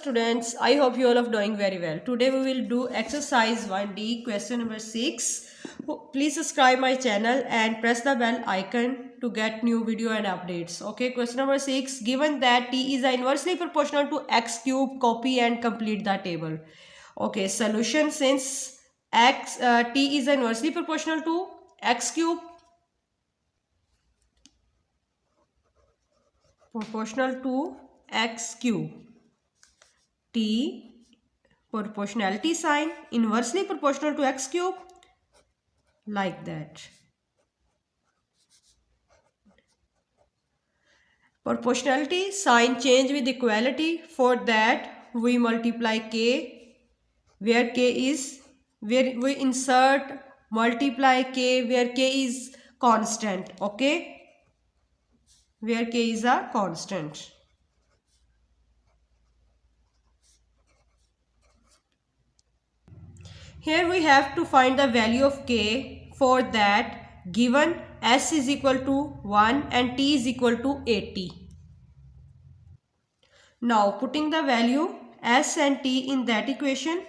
students, I hope you all are doing very well. Today we will do exercise 1D question number 6. Please subscribe my channel and press the bell icon to get new video and updates. Okay, question number 6. Given that t is inversely proportional to x cube, copy and complete the table. Okay, solution. Since t is inversely proportional to x cube, proportional to x cube, t proportionality sign inversely proportional to x cube, like that. Proportionality sign change with equality. For that we multiply k, where we insert multiply k where k is constant. Okay, where k is a constant. Here we have to find the value of k. For that, given s is equal to 1 and t is equal to 80. Now putting the value s and t in that equation,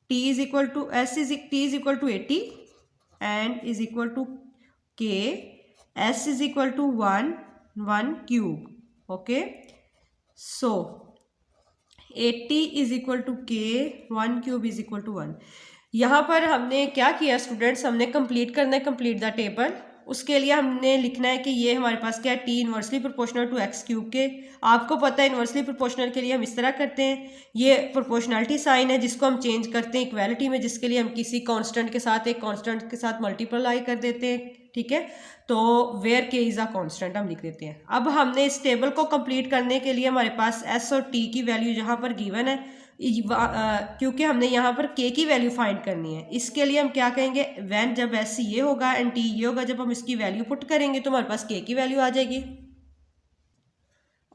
t is equal to 80 and is equal to k. S is equal to 1 cube. Okay, so 80 is equal to k, 1 cube is equal to 1. यहाँ पर हमने क्या किया students, हमने complete करना है complete the table. उसके लिए हमने लिखना है कि ये हमारे पास क्या है, T inversely proportional to x cube के. आपको पता है इन्वर्सली प्रोपोर्शनल के लिए हम इस तरह करते हैं, ये प्रोपोर्शनलिटी साइन है जिसको हम चेंज करते हैं इक्वालिटी में, जिसके लिए हम किसी कांस्टेंट के साथ एक कांस्टेंट के साथ मल्टीप्लाई कर देते हैं. ठीक है, तो वेयर के इज़ अ कांस्टेंट हम लिख देते हैं. अब हमने इस टेबल को कंप्लीट करने के लिए हमारे पास एस और टी की वैल्यू यहाँ पर गिवन है, क्योंकि हमने यहाँ पर k की वैल्यू फाइंड करनी है. इसके लिए हम क्या कहेंगे, वैन जब s ये होगा एंड t ये होगा, जब हम इसकी वैल्यू पुट करेंगे तो हमारे पास k की वैल्यू आ जाएगी.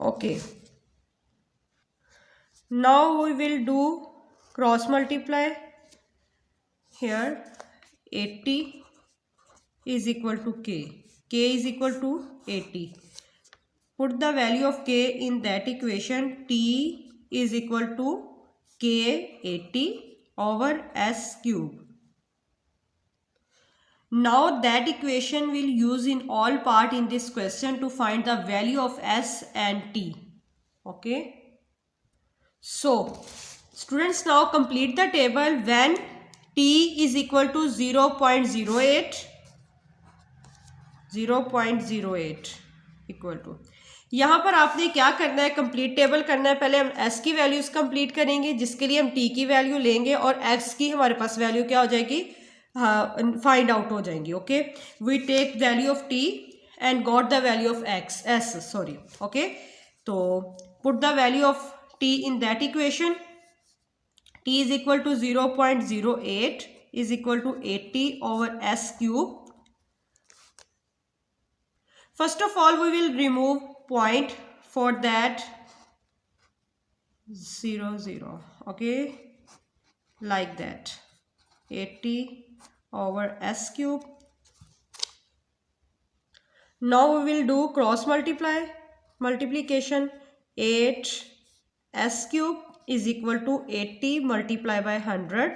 Okay, now we will do cross multiply. Here 80 is equal to k is equal to 80. Put the value of k in that equation. T is equal to k 80 over s cube. Now that equation we'll use in all part in this question to find the value of s and t. Okay, so students, now complete the table when t is equal to 0.08 equal to. यहाँ पर आपने क्या करना है, complete table करना है. पहले हम s की वैल्यूज कंप्लीट करेंगे, जिसके लिए हम t की वैल्यू लेंगे और x की हमारे पास वैल्यू क्या हो जाएगी, फाइंड आउट हो जाएंगी. Okay, we take value of t and got the value of s. Sorry. Okay, तो put the value of t in that equation. t is equal to 0.08 is equal to 80 over s cube. First of all, we will remove point. For that 0, 0. Okay, like that. 80 over s cube. Now we will do cross multiplication. 8 s cube is equal to 80 multiplied by 100.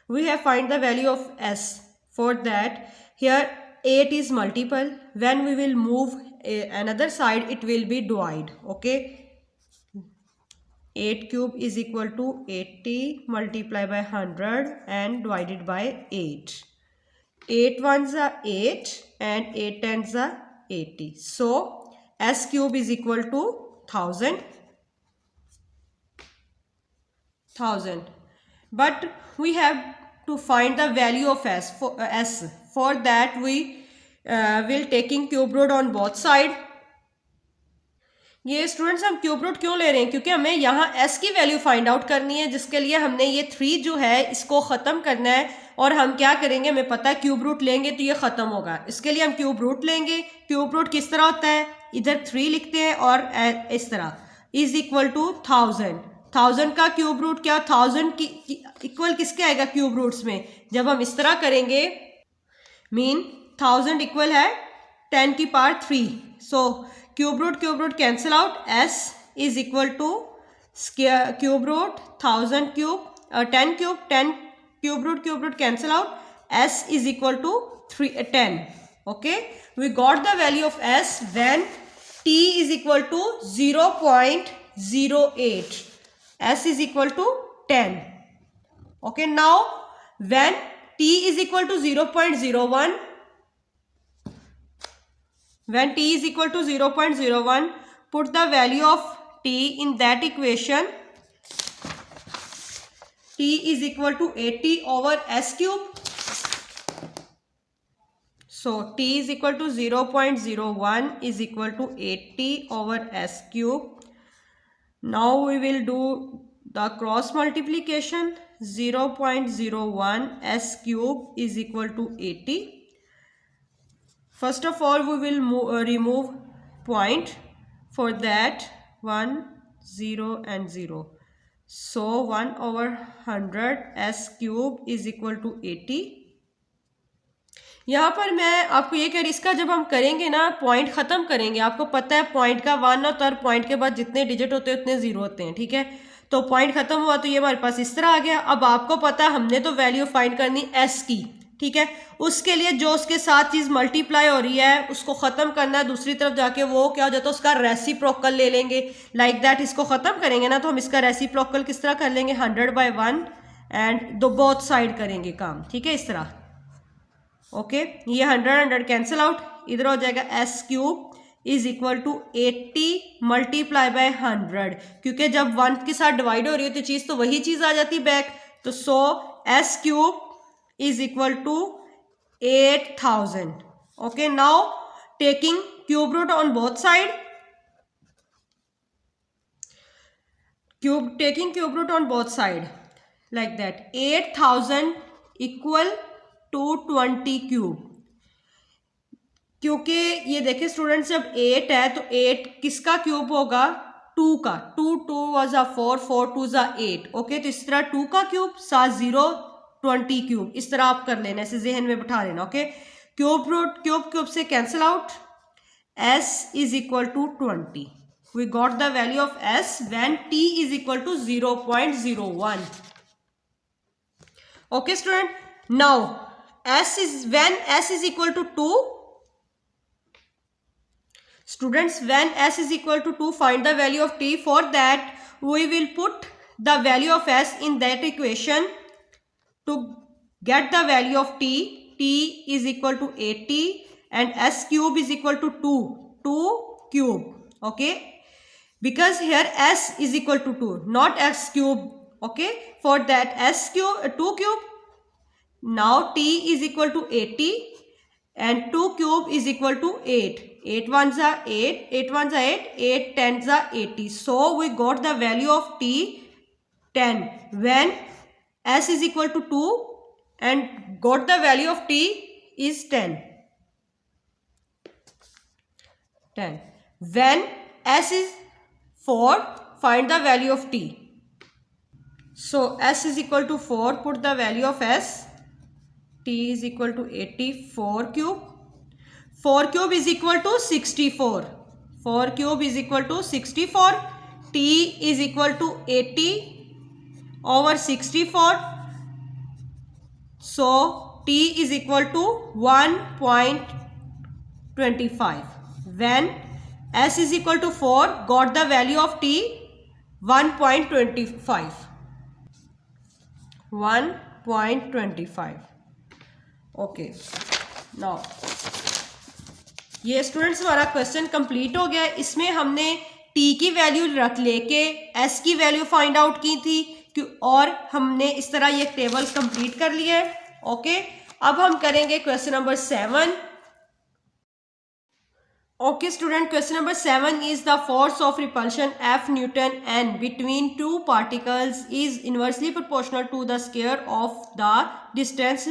We have find the value of s. For that, here 8 is multiple. When we will move another side, it will be divide. Okay, 8 cube is equal to 80 multiplied by 100 and divided by 8. 8 ones are 8 and 8 tens are 80. So s cube is equal to 1000. But we have to find the value of s. For that we will taking cube root on both side. ये students हम cube root क्यों ले रहे हैं, क्योंकि हमें यहाँ s की वैल्यू फाइंड आउट करनी है, जिसके लिए हमने ये 3 जो है इसको ख़त्म करना है. और हम क्या करेंगे, हमें पता है क्यूब रूट लेंगे तो ये ख़त्म होगा. इसके लिए हम क्यूब रूट लेंगे. क्यूब रूट किस तरह होता है, इधर 3 लिखते हैं और इस तरह इज इक्वल टू 1000 का क्यूब रूट क्या, 1000 की इक्वल किसके आएगा क्यूब रूट्स में. जब हम इस तरह करेंगे, मीन 1000 इक्वल है 10 की power 3. So cube root cancel out. s is equal to square cube root, 1000 cube, 10 cube, 10 cube root cancel out. S is equal to 10. Okay, we got the value of S when T is equal to 0.08. S is equal to 10. Okay, now when T is equal to 0.01, when T is equal to 0.01, put the value of T in that equation. T is equal to 80 over S cube. So T is equal to 0.01 is equal to 80 over S cube. Now we will do the cross multiplication. 0.01 S cube is equal to 80. First of all, we will remove point. For that 1, 0 and 0. So 1 over 100 S cube is equal to 80. यहाँ पर मैं आपको ये कह रही, इसका जब हम करेंगे ना, पॉइंट ख़त्म करेंगे, आपको पता है पॉइंट का 1 होता है और पॉइंट के बाद जितने डिजिट होते हैं उतने 0 होते हैं, ठीक है। तो पॉइंट ख़त्म हुआ तो ये हमारे पास इस तरह आ गया। अब आपको पता है हमने तो वैल्यू फाइंड करनी S की, ठीक है। उसके लिए जो उसके साथ चीज़ मल्टीप्लाई हो रही है उसको ख़त्म करना है, दूसरी तरफ जाके वो क्या हो जाता है, उसका रेसिप्रोकल ले लेंगे। लाइक दैट इसको ख़त्म करेंगे ना, तो हम इसका रेसिप्रोकल किस तरह कर लेंगे, 100/1 एंड दो बोथ साइड करेंगे काम, ठीक है, इस तरह। ओके, ये 100 कैंसिल आउट, इधर हो जाएगा S cube is equal to 80 multiply by 100, क्योंकि जब 1 के साथ डिवाइड हो रही होती चीज़ तो वही चीज़ आ जाती बैक। तो सो S cube is equal to 8000. Okay, now taking cube root on both side, taking cube root on both side like that. 8000 equal to 20 cube, क्योंकि ये देखिए स्टूडेंट्स जब 8 है तो 8 किसका क्यूब होगा, 2 का। 2 was a 4, 4 2 a 8. ओके, तो इस तरह 2 का क्यूब साथ 0 20 क्यूब, इस तरह आप कर लेना, इसे जहन में बिठा लेना। ओके, क्यूब रूट क्यूब से cancel out, S is equal to 20. We got the value of S when T is equal to 0.01. Okay student, now when S is equal to 2, students, when S is equal to 2, find the value of T. For that we will put the value of S in that equation. To get the value of T, T is equal to 80 and S cube is equal to 2 cube. Okay, because here S is equal to 2, not S cube. Okay, for that S cube 2 cube. Now T is equal to 80 and 2 cube is equal to 8. 8 1s are 8, 8 1s are 8, 8 10s are 80. So we got the value of T 10 when S is equal to 2 and got the value of T is 10. When S is 4, find the value of T. So S is equal to 4, put the value of S. T is equal to 84 cube. 4 cube is equal to 64. 4 cube is equal to 64. T is equal to 80 over 64. So T is equal to 1.25. When S is equal to 4, got the value of T 1.25. 1.25. Okay, now ये students हमारा question complete हो गया। इसमें हमने T की value रख लेके S की वैल्यू फाइंड आउट की थी और हमने इस तरह ये टेबल कंप्लीट कर लिया है। ओके, अब हम करेंगे question number 7। Okay student, question number 7 is the force of repulsion F Newton N between two particles is inversely proportional to the square of the distance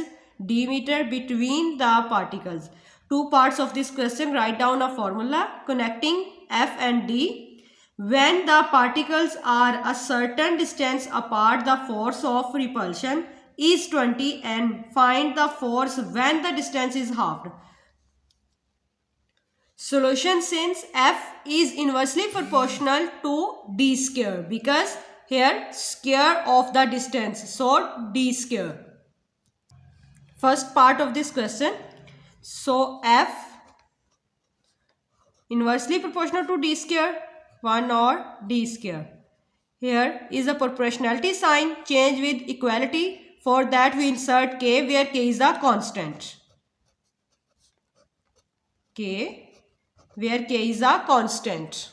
d between the particles. Two parts of this question, write down a formula connecting F and D. When the particles are a certain distance apart, the force of repulsion is 20 and find the force when the distance is halved. solution since f is inversely proportional to d square because here square of the distance, so d square. First part of this question, so f inversely proportional to d square 1 or d square. Here is a proportionality sign change with equality. For that we insert k where k is a constant. K where k is a constant.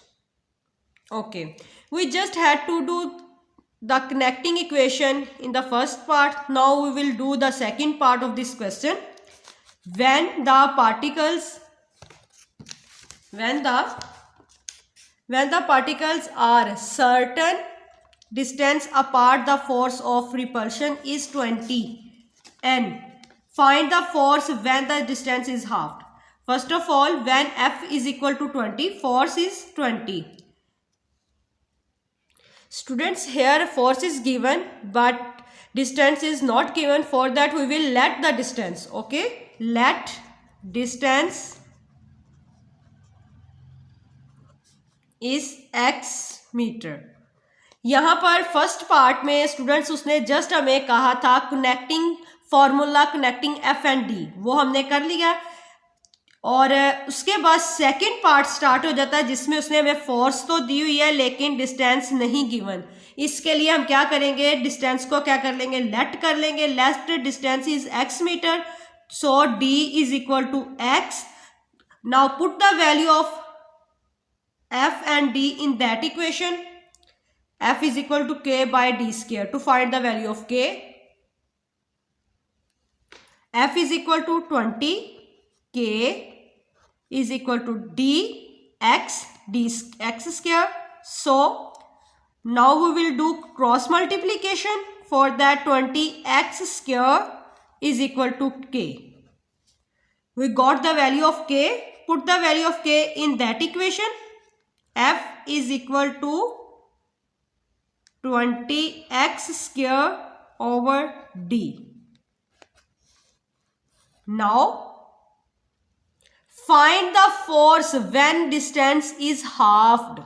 Okay, we just had to do the connecting equation in the first part. Now we will do the second part of this question. When the particles are certain distance apart, the force of repulsion is 20 and find the force when the distance is halved. First of all, when F is equal to 20, force is 20. Students, here force is given but distance is not given. For that we will let the distance. Okay, let distance is x meter. यहाँ पर first part में students उसने just हमें कहा था connecting formula, connecting F and D, वो हमने कर लिया. और उसके बाद सेकंड पार्ट स्टार्ट हो जाता है जिसमें उसने हमें फोर्स तो दी हुई है लेकिन डिस्टेंस नहीं गिवन. इसके लिए हम क्या करेंगे, डिस्टेंस को क्या कर लेंगे, लेट कर लेंगे. Let distance is x meter, so D is equal to x. Now put the value of f and d in that equation. F is equal to k by d square. To find the value of k, F is equal to 20, k is equal to d x square. So now we will do cross multiplication. For that 20x square is equal to k. We got the value of k. Put the value of k in that equation. F is equal to 20x square over d. Now find the force when distance is halved.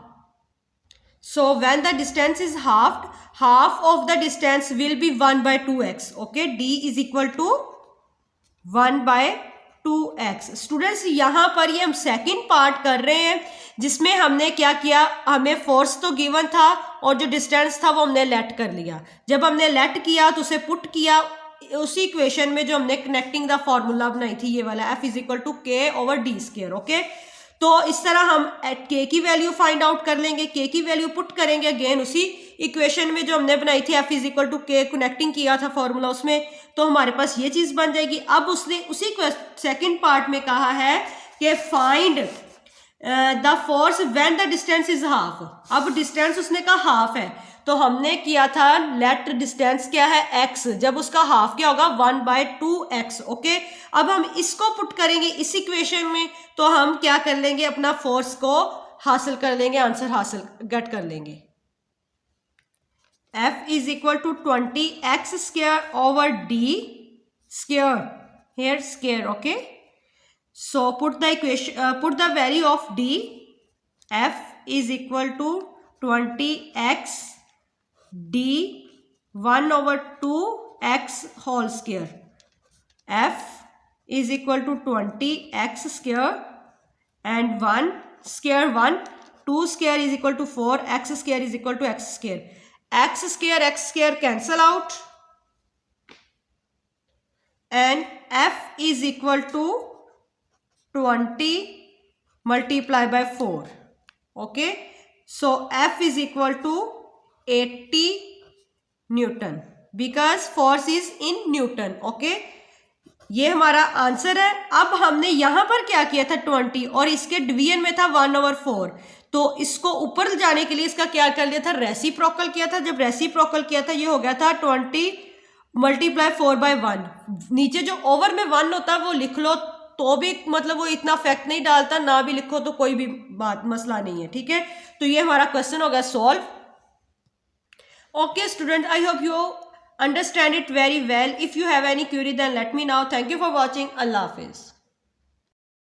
So when the distance is halved, half of the distance will be 1 by 2x. Okay, d is equal to 1 by 2x. Students यहाँ पर ये हम second part कर रहे हैं जिसमें हमने क्या किया, हमें फोर्स तो गिवन था और जो डिस्टेंस था वो हमने लेट कर लिया. जब हमने लेट किया तो उसे पुट किया उसी इक्वेशन में जो हमने कनेक्टिंग द फॉर्मूला बनाई थी, ये वाला f इज इक्वल टू के ओवर डी स्क्वायर. ओके, तो इस तरह हम k की वैल्यू फाइंड आउट कर लेंगे. k की वैल्यू पुट करेंगे अगेन उसी इक्वेशन में जो हमने बनाई थी, f इज इक्वल टू के कनेक्टिंग किया था फॉर्मूला उसमें, तो हमारे पास ये चीज बन जाएगी. अब उसने उसी सेकंड पार्ट में कहा है कि find the force when the distance is half. अब डिस्टेंस उसने कहा हाफ है तो हमने किया था लेट डिस्टेंस क्या है x, जब उसका हाफ क्या होगा 1 by 2x. ओके, अब हम इसको पुट करेंगे इस इक्वेशन में तो हम क्या कर लेंगे, अपना फोर्स को हासिल कर लेंगे, आंसर हासिल गेट कर लेंगे. F is equal to 20x square over d square. Here square. Okay, so put the equation, put the value of d. F is equal to 20x d 1 over 2x whole square. F is equal to 20x square and 1 square 1, 2 square is equal to 4, x square is equal to x square. X square cancel out and F is equal to 20 multiplied by 4. Okay, so F is equal to 80 Newton because force is in Newton. Okay, ये हमारा answer है. अब हमने यहाँ पर क्या किया था 20 और इसके डिवीजन में था 1/4, तो इसको ऊपर जाने के लिए इसका क्या कर लिया था, रेसिप्रोकल किया था. जब रेसिप्रोकल किया था ये हो गया था 20 multiply 4/1. नीचे जो ओवर में 1 होता है वो लिख लो तो भी मतलब वो इतना इफेक्ट नहीं डालता, ना भी लिखो तो कोई भी बात मसला नहीं है. ठीक है, तो ये हमारा क्वेश्चन हो गया solve. Okay student, I hope you understand it very well. If you have any query then let me know. Thank you for watching. Allah Hafiz.